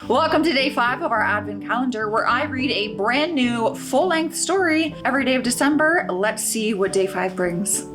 Welcome to day 5 of our Advent calendar, where I read a brand new full-length story every day of December. Let's see what day 5 brings.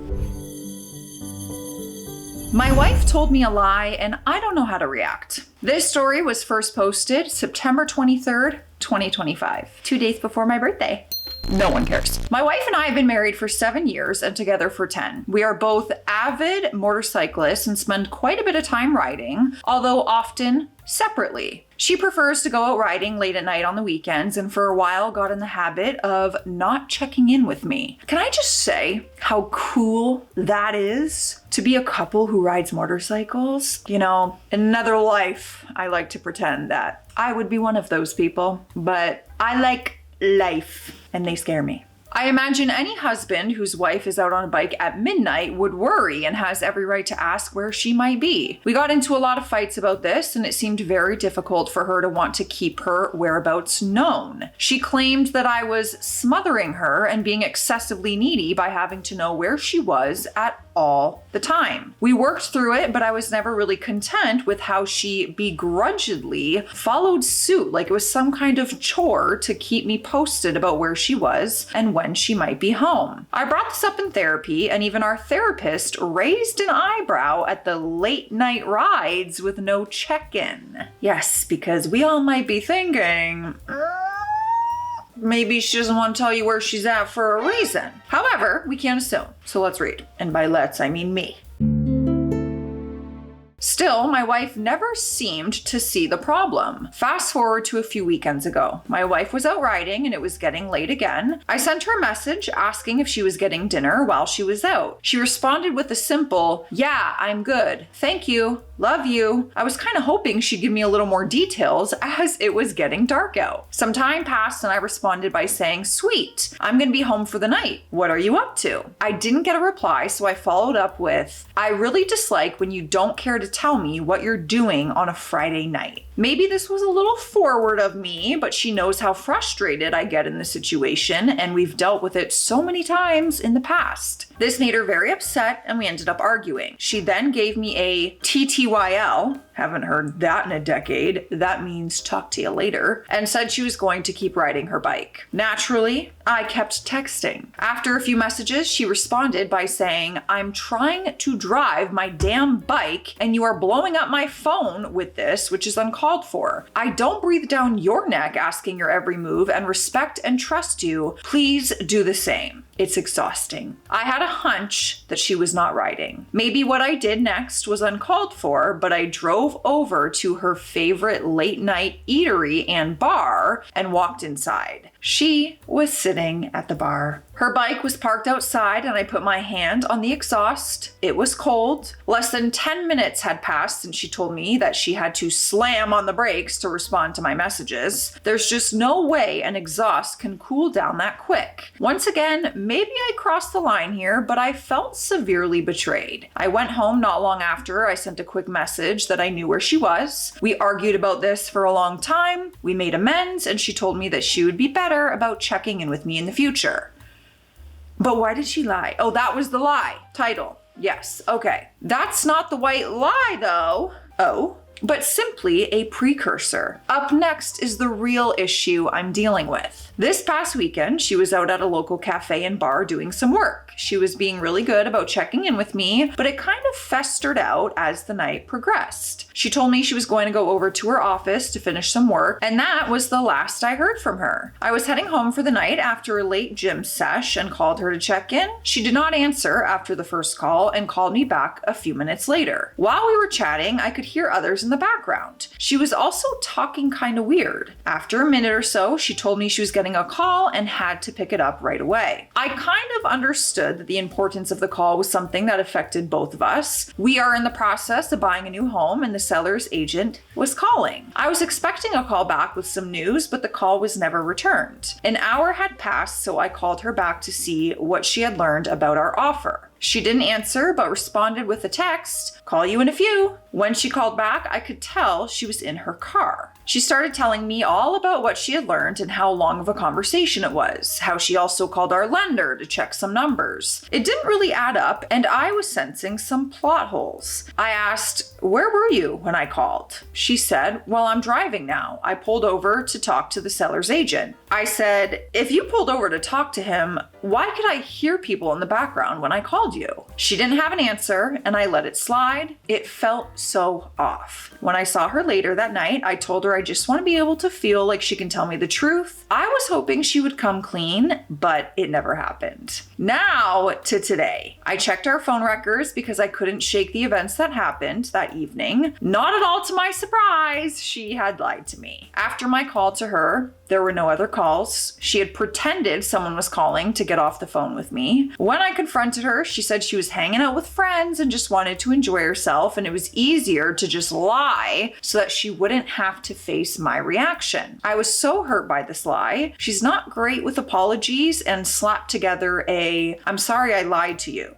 My wife told me a lie and I don't know how to react. This story was first posted September 23rd, 2025, 2 days before my birthday. No one cares. My wife and I have been married for 7 years and together for 10. We are both avid motorcyclists and spend quite a bit of time riding, although often separately. She prefers to go out riding late at night on the weekends and for a while got in the habit of not checking in with me. Can I just say how cool that is to be a couple who rides motorcycles? You know, in another life, I like to pretend that I would be one of those people, but I like life and they scare me. I imagine any husband whose wife is out on a bike at midnight would worry and has every right to ask where she might be. We got into a lot of fights about this, and it seemed very difficult for her to want to keep her whereabouts known. She claimed that I was smothering her and being excessively needy by having to know where she was at all the time. We worked through it, but I was never really content with how she begrudgingly followed suit, like it was some kind of chore to keep me posted about where she was and when she might be home. I brought this up in therapy, and even our therapist raised an eyebrow at the late night rides with no check-in. Yes, because we all might be thinking, maybe she doesn't want to tell you where she's at for a reason. However, we can't assume, so let's read. And by let's, I mean me. Still, my wife never seemed to see the problem. Fast forward to a few weekends ago. My wife was out riding and it was getting late again. I sent her a message asking if she was getting dinner while she was out. She responded with a simple, "Yeah, I'm good. Thank you. Love you." I was kind of hoping she'd give me a little more details as it was getting dark out. Some time passed and I responded by saying, "Sweet, I'm gonna be home for the night. What are you up to?" I didn't get a reply, so I followed up with, "I really dislike when you don't care to tell me what you're doing on a Friday night." Maybe this was a little forward of me, but she knows how frustrated I get in this situation, and we've dealt with it so many times in the past. This made her very upset, and we ended up arguing. She then gave me a TTYL, haven't heard that in a decade, that means talk to you later, and said she was going to keep riding her bike. Naturally, I kept texting. After a few messages, she responded by saying, "I'm trying to drive my damn bike, and you are blowing up my phone with this, which is uncalled for. I don't breathe down your neck asking your every move and respect and trust you. Please do the same. It's exhausting." I had a hunch that she was not riding. Maybe what I did next was uncalled for, but I drove over to her favorite late night eatery and bar and walked inside. She was sitting at the bar. Her bike was parked outside and I put my hand on the exhaust. It was cold. Less than 10 minutes had passed and she told me that she had to slam on the brakes to respond to my messages. There's just no way an exhaust can cool down that quick. Once again, maybe I crossed the line here, but I felt severely betrayed. I went home not long after. I sent a quick message that I knew where she was. We argued about this for a long time. We made amends and she told me that she would be better about checking in with me in the future. But why did she lie? Oh, that was the lie. Title. Yes. Okay. That's not the white lie though. Oh. But simply a precursor. Up next is the real issue I'm dealing with. This past weekend, she was out at a local cafe and bar doing some work. She was being really good about checking in with me, but it kind of festered out as the night progressed. She told me she was going to go over to her office to finish some work, and that was the last I heard from her. I was heading home for the night after a late gym sesh and called her to check in. She did not answer after the first call and called me back a few minutes later. While we were chatting, I could hear others in the background. She was also talking kind of weird. After a minute or so, she told me she was getting a call and had to pick it up right away. I kind of understood that the importance of the call was something that affected both of us. We are in the process of buying a new home and the seller's agent was calling. I was expecting a call back with some news, but the call was never returned. An hour had passed, so I called her back to see what she had learned about our offer. She didn't answer, but responded with a text, "Call you in a few." When she called back, I could tell she was in her car. She started telling me all about what she had learned and how long of a conversation it was, how she also called our lender to check some numbers. It didn't really add up, and I was sensing some plot holes. I asked, "Where were you when I called?" She said, "Well, I'm driving now. I pulled over to talk to the seller's agent." I said, "If you pulled over to talk to him, why could I hear people in the background when I called you?" She didn't have an answer, and I let it slide. It felt so off. When I saw her later that night, I told her I just want to be able to feel like she can tell me the truth. I was hoping she would come clean, but it never happened. Now to today. I checked our phone records because I couldn't shake the events that happened that evening. Not at all to my surprise, she had lied to me. After my call to her, there were no other calls. She had pretended someone was calling to get off the phone with me. When I confronted her, she said she was hanging out with friends and just wanted to enjoy herself, and it was easier to just lie so that she wouldn't have to face my reaction. I was so hurt by this lie. She's not great with apologies and slapped together a "I'm sorry I lied to you."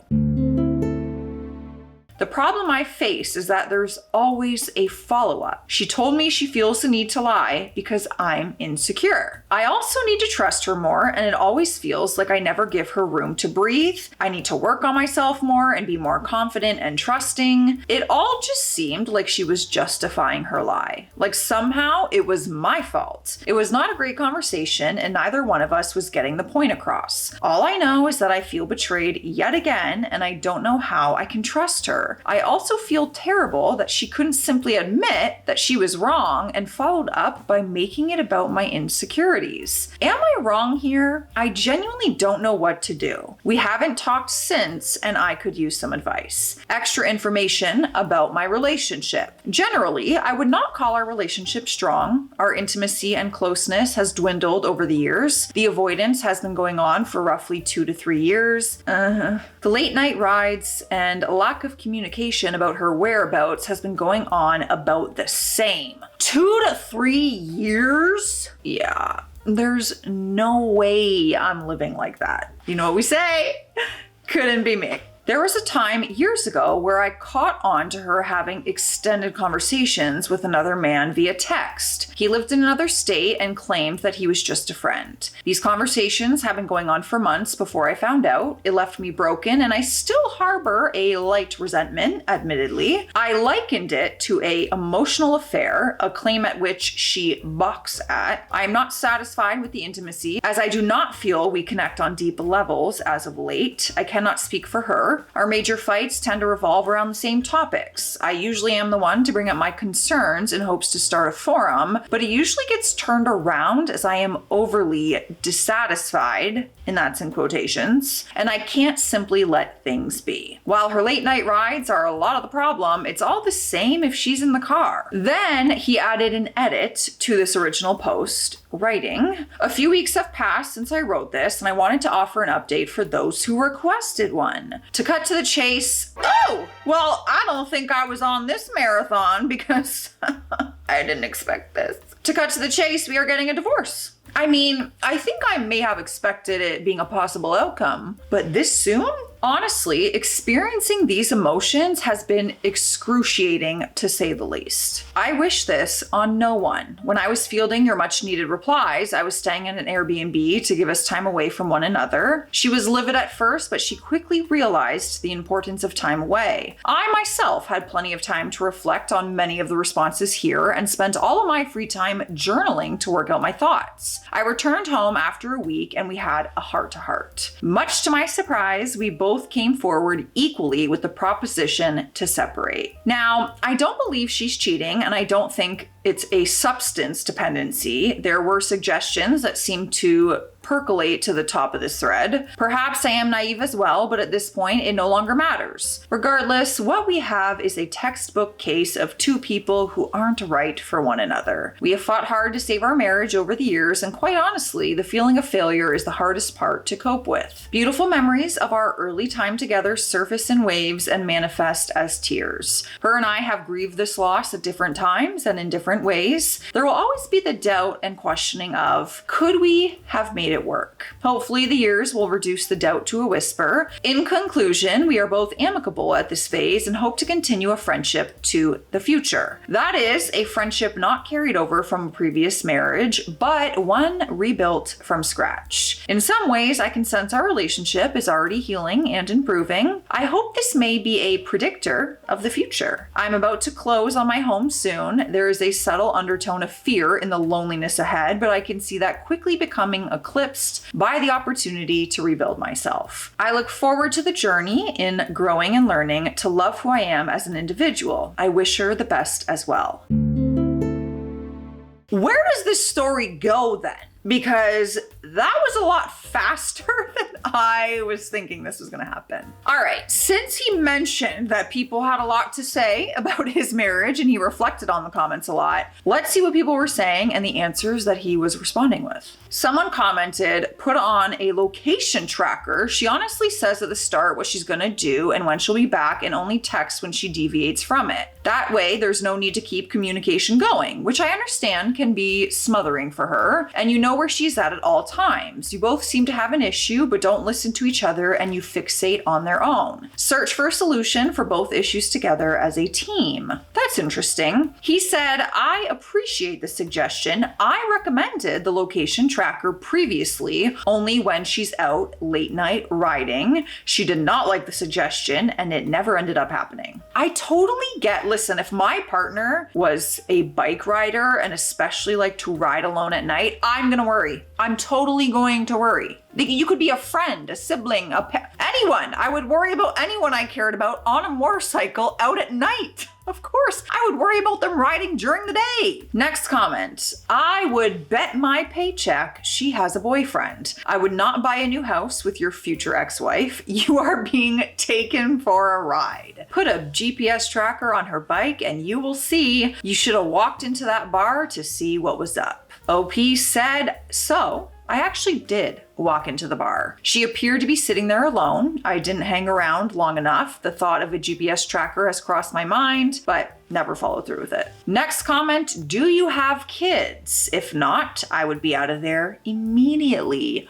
The problem I face is that there's always a follow-up. She told me she feels the need to lie because I'm insecure. I also need to trust her more, and it always feels like I never give her room to breathe. I need to work on myself more and be more confident and trusting. It all just seemed like she was justifying her lie. Like somehow it was my fault. It was not a great conversation, and neither one of us was getting the point across. All I know is that I feel betrayed yet again, and I don't know how I can trust her. I also feel terrible that she couldn't simply admit that she was wrong and followed up by making it about my insecurities. Am I wrong here? I genuinely don't know what to do. We haven't talked since, and I could use some advice. Extra information about my relationship. Generally, I would not call our relationship strong. Our intimacy and closeness has dwindled over the years. The avoidance has been going on for roughly 2 to 3 years. The late night rides and lack of communication about her whereabouts has been going on about the same. 2 to 3 years? Yeah, there's no way I'm living like that. You know what we say? Couldn't be me. There was a time years ago where I caught on to her having extended conversations with another man via text. He lived in another state and claimed that he was just a friend. These conversations have been going on for months before I found out. It left me broken, and I still harbor a light resentment, admittedly. I likened it to an emotional affair, a claim at which she balks at. I am not satisfied with the intimacy, as I do not feel we connect on deep levels as of late. I cannot speak for her. Our major fights tend to revolve around the same topics. I usually am the one to bring up my concerns in hopes to start a forum, but it usually gets turned around as I am overly dissatisfied, and that's in quotations, and I can't simply let things be. While her late night rides are a lot of the problem, it's all the same if she's in the car. Then he added an edit to this original post, writing, "A few weeks have passed since I wrote this, and I wanted to offer an update for those who requested one. To cut to the chase, oh, well, I don't think I was on this marathon because I didn't expect this. To cut to the chase, we are getting a divorce." I mean, I think I may have expected it being a possible outcome, but this soon? Honestly, experiencing these emotions has been excruciating to say the least. I wish this on no one. When I was fielding your much needed replies, I was staying in an Airbnb to give us time away from one another. She was livid at first, but she quickly realized the importance of time away. I myself had plenty of time to reflect on many of the responses here and spent all of my free time journaling to work out my thoughts. I returned home after a week and we had a heart-to-heart. Much to my surprise, we both came forward equally with the proposition to separate. Now, I don't believe she's cheating, and I don't think it's a substance dependency. There were suggestions that seemed to percolate to the top of this thread. Perhaps I am naive as well, but at this point, it no longer matters. Regardless, what we have is a textbook case of two people who aren't right for one another. We have fought hard to save our marriage over the years, and quite honestly, the feeling of failure is the hardest part to cope with. Beautiful memories of our early time together surface in waves and manifest as tears. Her and I have grieved this loss at different times and in different ways. There will always be the doubt and questioning of, could we have made it it work. Hopefully the years will reduce the doubt to a whisper. In conclusion, we are both amicable at this phase and hope to continue a friendship to the future. That is a friendship not carried over from a previous marriage, but one rebuilt from scratch. In some ways, I can sense our relationship is already healing and improving. I hope this may be a predictor of the future. I'm about to close on my home soon. There is a subtle undertone of fear in the loneliness ahead, but I can see that quickly becoming eclipsed by the opportunity to rebuild myself. I look forward to the journey in growing and learning to love who I am as an individual. I wish her the best as well. Where does this story go then? Because that was a lot faster than I was thinking this was gonna happen. All right, since he mentioned that people had a lot to say about his marriage and he reflected on the comments a lot, let's see what people were saying and the answers that he was responding with. Someone commented, put on a location tracker. She honestly says at the start what she's gonna do and when she'll be back and only texts when she deviates from it. That way, there's no need to keep communication going, which I understand can be smothering for her. And you know where she's at all times. You both seem to have an issue, but don't listen to each other and you fixate on their own. Search for a solution for both issues together as a team. That's interesting. He said, I appreciate the suggestion. I recommended the location tracker previously, only when she's out late night riding. She did not like the suggestion and it never ended up happening. I totally get, listen, if my partner was a bike rider and especially like to ride alone at night, I'm gonna worry. I'm totally going to worry. You could be a friend, a sibling, anyone. I would worry about anyone I cared about on a motorcycle out at night. Of course, I would worry about them riding during the day. Next comment. I would bet my paycheck she has a boyfriend. I would not buy a new house with your future ex-wife. You are being taken for a ride. Put a GPS tracker on her bike and you will see. You should have walked into that bar to see what was up. OP said, so I actually did walk into the bar. She appeared to be sitting there alone. I didn't hang around long enough. The thought of a GPS tracker has crossed my mind, but never followed through with it. Next comment, do you have kids? If not, I would be out of there immediately.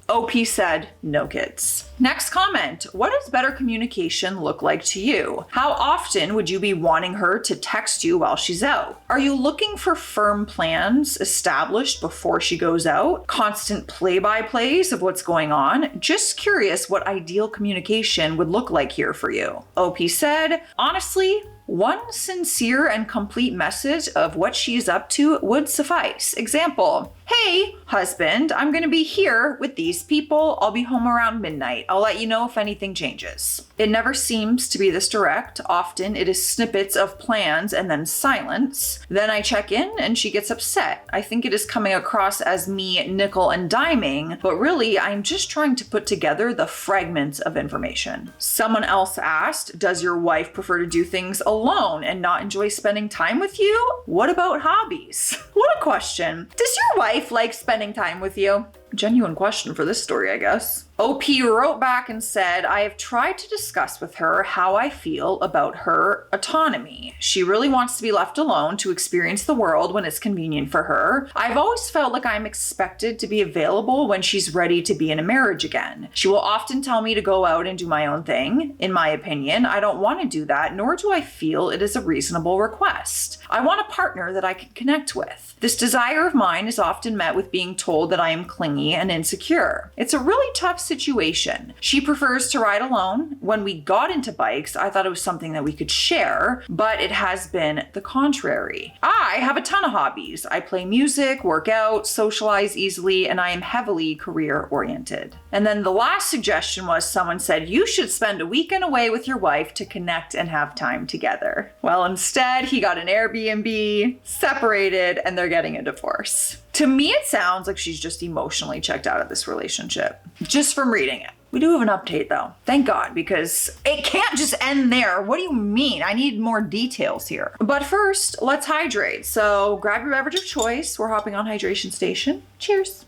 OP said, no kids. Next comment, what does better communication look like to you? How often would you be wanting her to text you while she's out? Are you looking for firm plans established before she goes out? Constant play-by-plays of what's going on? Just curious what ideal communication would look like here for you. OP said, honestly, one sincere and complete message of what she's up to would suffice. Example, hey, husband, I'm gonna be here with these people. I'll be home around midnight. I'll let you know if anything changes. It never seems to be this direct. Often it is snippets of plans and then silence. Then I check in and she gets upset. I think it is coming across as me nickel and diming, but really I'm just trying to put together the fragments of information. Someone else asked, does your wife prefer to do things alone and not enjoy spending time with you? What about hobbies? What a question. Does your wife like spending time with you? Genuine question for this story, I guess. OP wrote back and said, I have tried to discuss with her how I feel about her autonomy. She really wants to be left alone to experience the world when it's convenient for her. I've always felt like I'm expected to be available when she's ready to be in a marriage again. She will often tell me to go out and do my own thing. In my opinion, I don't want to do that, nor do I feel it is a reasonable request. I want a partner that I can connect with. This desire of mine is often met with being told that I am clingy and insecure. It's a really tough situation. She prefers to ride alone. When we got into bikes, I thought it was something that we could share, but it has been the contrary. I have a ton of hobbies. I play music, work out, socialize easily, and I am heavily career oriented. And then the last suggestion was someone said, you should spend a weekend away with your wife to connect and have time together. Well, instead, he got an Airbnb, separated, and they're getting a divorce. To me, it sounds like she's just emotionally checked out of this relationship, just from reading it. We do have an update though, thank God, because it can't just end there. What do you mean? I need more details here. But first, let's hydrate. So grab your beverage of choice. We're hopping on hydration station. Cheers.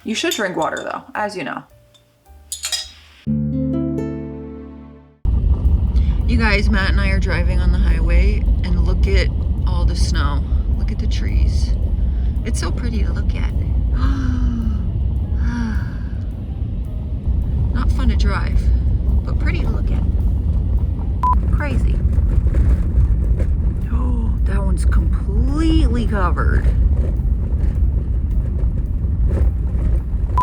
You should drink water though, as you know. You guys, Matt and I are driving on the highway and look at all the snow. Look at the trees. It's so pretty to look at. drive, but pretty to look at. Crazy. Oh, that one's completely covered.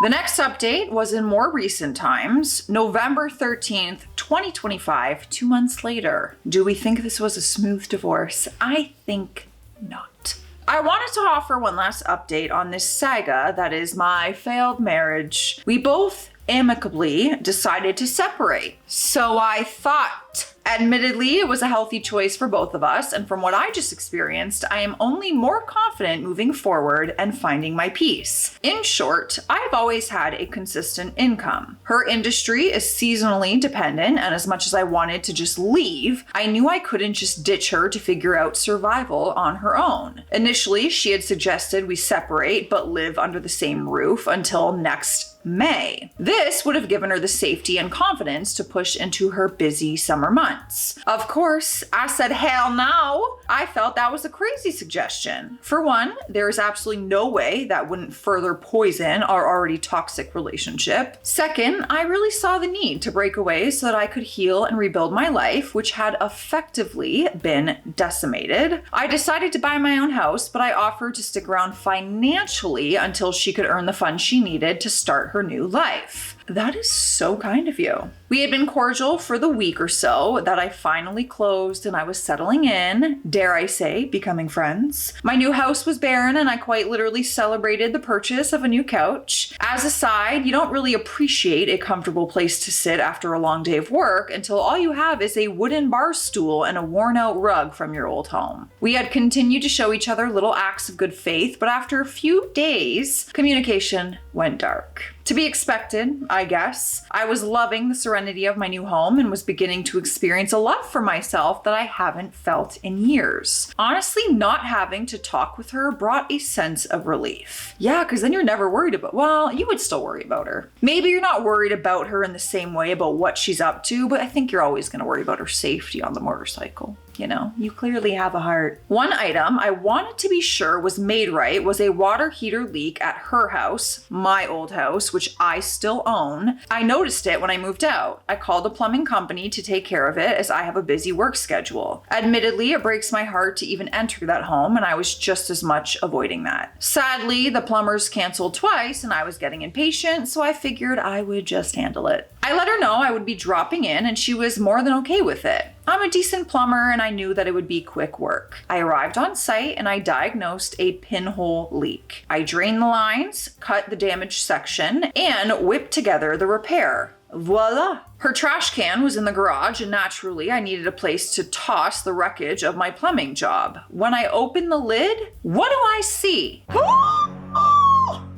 The next update was in more recent times, November 13th, 2025, 2 months later. Do we think this was a smooth divorce? I think not. I wanted to offer one last update on this saga that is my failed marriage. We both amicably decided to separate. So I thought. Admittedly, it was a healthy choice for both of us, and from what I just experienced, I am only more confident moving forward and finding my peace. In short, I've always had a consistent income. Her industry is seasonally dependent, and as much as I wanted to just leave, I knew I couldn't just ditch her to figure out survival on her own. Initially, she had suggested we separate but live under the same roof until next May. This would have given her the safety and confidence to push into her busy summer months. Of course, I said hell no. I felt that was a crazy suggestion. For one, there is absolutely no way that wouldn't further poison our already toxic relationship. Second, I really saw the need to break away so that I could heal and rebuild my life, which had effectively been decimated. I decided to buy my own house, but I offered to stick around financially until she could earn the funds she needed to start her new life. That is so kind of you. We had been cordial for the week or so that I finally closed and I was settling in, dare I say, becoming friends. My new house was barren and I quite literally celebrated the purchase of a new couch. As a side, you don't really appreciate a comfortable place to sit after a long day of work until all you have is a wooden bar stool and a worn out rug from your old home. We had continued to show each other little acts of good faith, but after a few days, communication went dark. To be expected, I guess. I was loving the serenity of my new home and was beginning to experience a love for myself that I haven't felt in years. Honestly, not having to talk with her brought a sense of relief. Yeah, because then you're never worried about, well, you would still worry about her. Maybe you're not worried about her in the same way about what she's up to, but I think you're always going to worry about her safety on the motorcycle. You know, you clearly have a heart. One item I wanted to be sure was made right was a water heater leak at her house, my old house, which I still own. I noticed it when I moved out. I called a plumbing company to take care of it as I have a busy work schedule. Admittedly, it breaks my heart to even enter that home, and I was just as much avoiding that. Sadly, the plumbers canceled twice and I was getting impatient, so I figured I would just handle it. I let her know I would be dropping in and she was more than okay with it. I'm a decent plumber and I knew that it would be quick work. I arrived on site and I diagnosed a pinhole leak. I drained the lines, cut the damaged section, and whipped together the repair. Voila! Her trash can was in the garage and naturally I needed a place to toss the wreckage of my plumbing job. When I opened the lid, what do I see?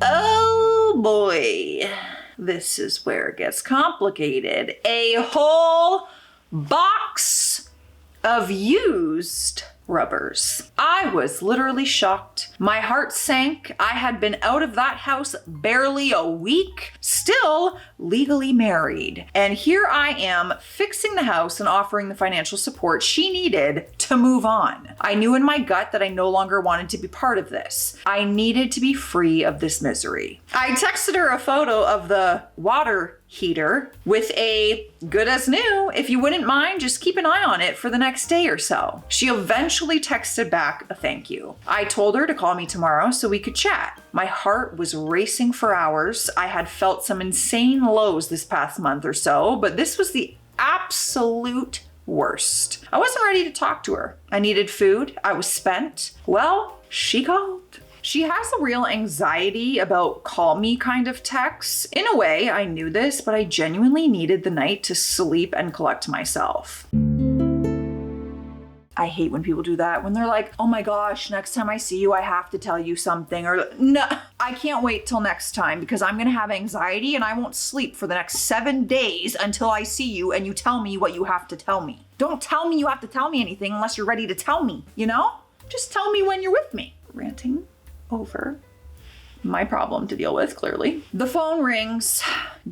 Oh boy. This is where it gets complicated. A whole box of used rubbers. I was literally shocked. My heart sank. I had been out of that house barely a week, still legally married. And here I am fixing the house and offering the financial support she needed to move on. I knew in my gut that I no longer wanted to be part of this. I needed to be free of this misery. I texted her a photo of the water heater with a good as new, if you wouldn't mind, just keep an eye on it for the next day or so. She eventually texted back a thank you. I told her to call me tomorrow so we could chat. My heart was racing for hours. I had felt some insane lows this past month or so, but this was the absolute worst. I wasn't ready to talk to her. I needed food. I was spent. Well, she called. She has a real anxiety about call me kind of texts. In a way, I knew this, but I genuinely needed the night to sleep and collect myself. I hate when people do that, when they're like, oh my gosh, next time I see you, I have to tell you something, or no, I can't wait till next time because I'm gonna have anxiety and I won't sleep for the next 7 days until I see you and you tell me what you have to tell me. Don't tell me you have to tell me anything unless you're ready to tell me, you know? Just tell me when you're with me. Ranting over my problem to deal with, clearly. The phone rings.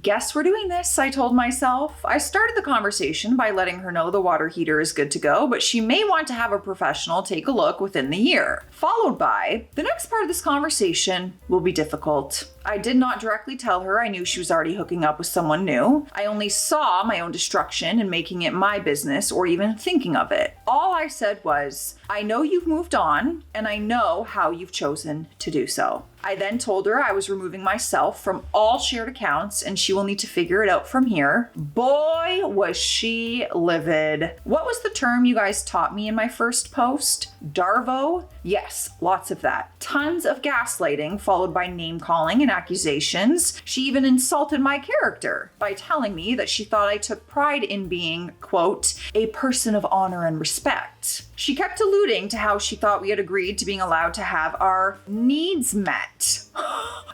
Guess we're doing this, I told myself. I started the conversation by letting her know the water heater is good to go, but she may want to have a professional take a look within the year. Followed by, the next part of this conversation will be difficult. I did not directly tell her I knew she was already hooking up with someone new. I only saw my own destruction in making it my business or even thinking of it. All I said was, I know you've moved on, and I know how you've chosen to do so. I then told her I was removing myself from all shared accounts and she will need to figure it out from here. Boy, was she livid. What was the term you guys taught me in my first post? Darvo? Yes, lots of that. Tons of gaslighting, followed by name calling and accusations. She even insulted my character by telling me that she thought I took pride in being, quote, a person of honor and respect. She kept alluding to how she thought we had agreed to being allowed to have our needs met.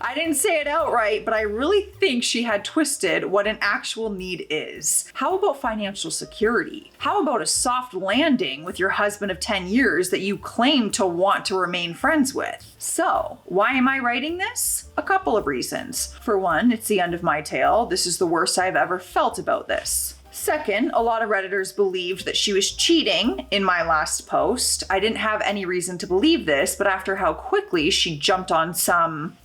I didn't say it outright, but I really think she had twisted what an actual need is. How about financial security? How about a soft landing with your husband of 10 years that you claim to want to remain friends with? So, why am I writing this? A couple of reasons. For one, it's the end of my tale. This is the worst I've ever felt about this. Second, a lot of Redditors believed that she was cheating in my last post. I didn't have any reason to believe this, but after how quickly she jumped on some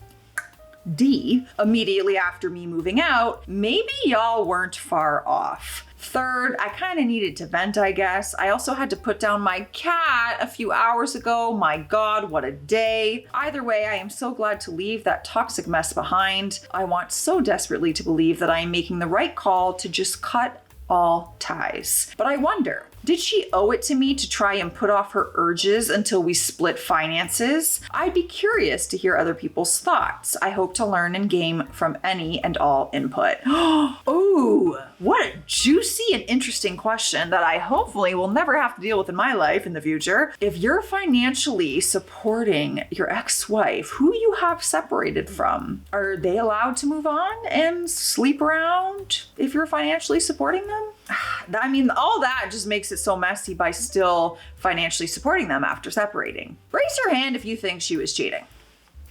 D immediately after me moving out, maybe y'all weren't far off. Third, I kind of needed to vent, I guess. I also had to put down my cat a few hours ago. My God, what a day. Either way, I am so glad to leave that toxic mess behind. I want so desperately to believe that I am making the right call to just cut all ties. But I wonder, did she owe it to me to try and put off her urges until we split finances? I'd be curious to hear other people's thoughts. I hope to learn and gain from any and all input. Ooh, what a juicy and interesting question that I hopefully will never have to deal with in my life in the future. If you're financially supporting your ex-wife, who you have separated from, are they allowed to move on and sleep around if you're financially supporting them? I mean, all that just makes it so messy by still financially supporting them after separating. Raise your hand if you think she was cheating.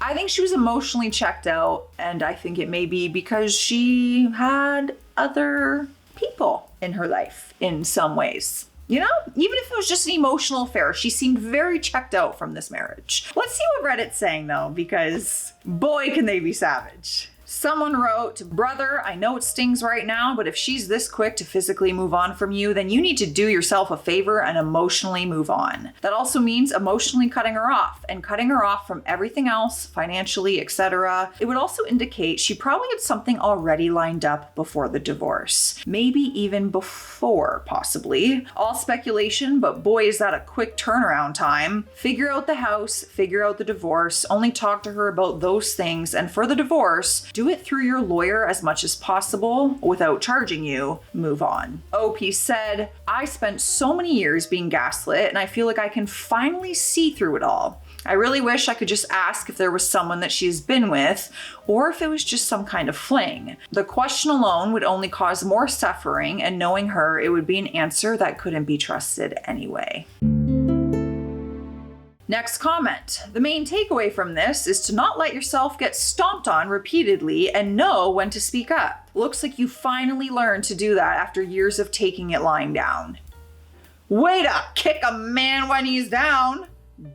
I think she was emotionally checked out, and I think it may be because she had other people in her life in some ways. You know, even if it was just an emotional affair, she seemed very checked out from this marriage. Let's see what Reddit's saying though, because boy, can they be savage. Someone wrote, brother, I know it stings right now, but if she's this quick to physically move on from you, then you need to do yourself a favor and emotionally move on. That also means emotionally cutting her off and cutting her off from everything else, financially, etc. It would also indicate she probably had something already lined up before the divorce. Maybe even before, possibly. All speculation, but boy, is that a quick turnaround time. Figure out the house, figure out the divorce, only talk to her about those things, and for the divorce, do it through your lawyer as much as possible without charging you. Move on. OP said, I spent so many years being gaslit and I feel like I can finally see through it all. I really wish I could just ask if there was someone that she's been with or if it was just some kind of fling. The question alone would only cause more suffering, and knowing her, it would be an answer that couldn't be trusted anyway. Next comment. The main takeaway from this is to not let yourself get stomped on repeatedly and know when to speak up. Looks like you finally learned to do that after years of taking it lying down. Way to kick a man when he's down.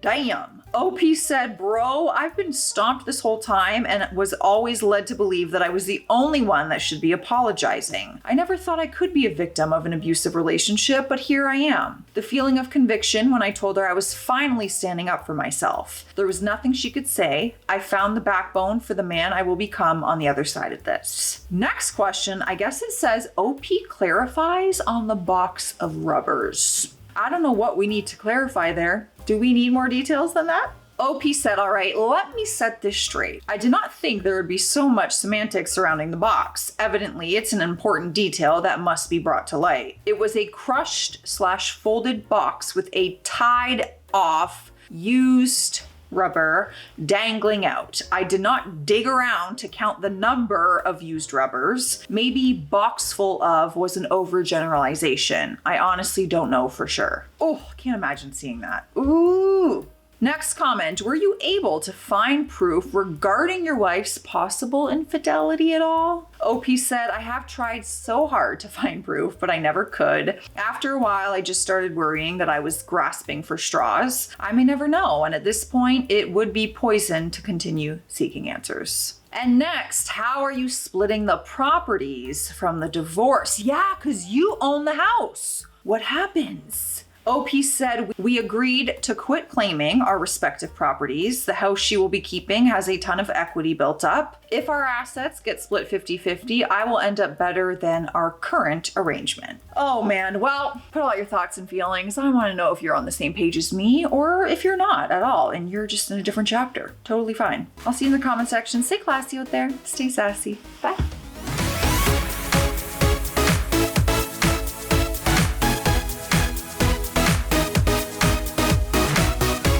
Damn. OP said, bro, I've been stomped this whole time and was always led to believe that I was the only one that should be apologizing. I never thought I could be a victim of an abusive relationship, but here I am. The feeling of conviction when I told her I was finally standing up for myself. There was nothing she could say. I found the backbone for the man I will become on the other side of this. Next question, I guess it says OP clarifies on the box of rubbers. I don't know what we need to clarify there. Do we need more details than that? OP said, all right, let me set this straight. I did not think there would be so much semantics surrounding the box. Evidently, it's an important detail that must be brought to light. It was a crushed/folded box with a tied off used rubber dangling out. I did not dig around to count the number of used rubbers. Maybe box full of was an overgeneralization. I honestly don't know for sure. Oh, can't imagine seeing that. Ooh. Next comment, were you able to find proof regarding your wife's possible infidelity at all? OP said, I have tried so hard to find proof, but I never could. After a while, I just started worrying that I was grasping for straws. I may never know, and at this point, it would be poison to continue seeking answers. And next, how are you splitting the properties from the divorce? Yeah, because you own the house. What happens? OP said, we agreed to quit claiming our respective properties. The house she will be keeping has a ton of equity built up. If our assets get split 50-50, I will end up better than our current arrangement. Oh man, well, put all your thoughts and feelings. I want to know if you're on the same page as me or if you're not at all and you're just in a different chapter. Totally fine. I'll see you in the comment section. Stay classy out there. Stay sassy. Bye.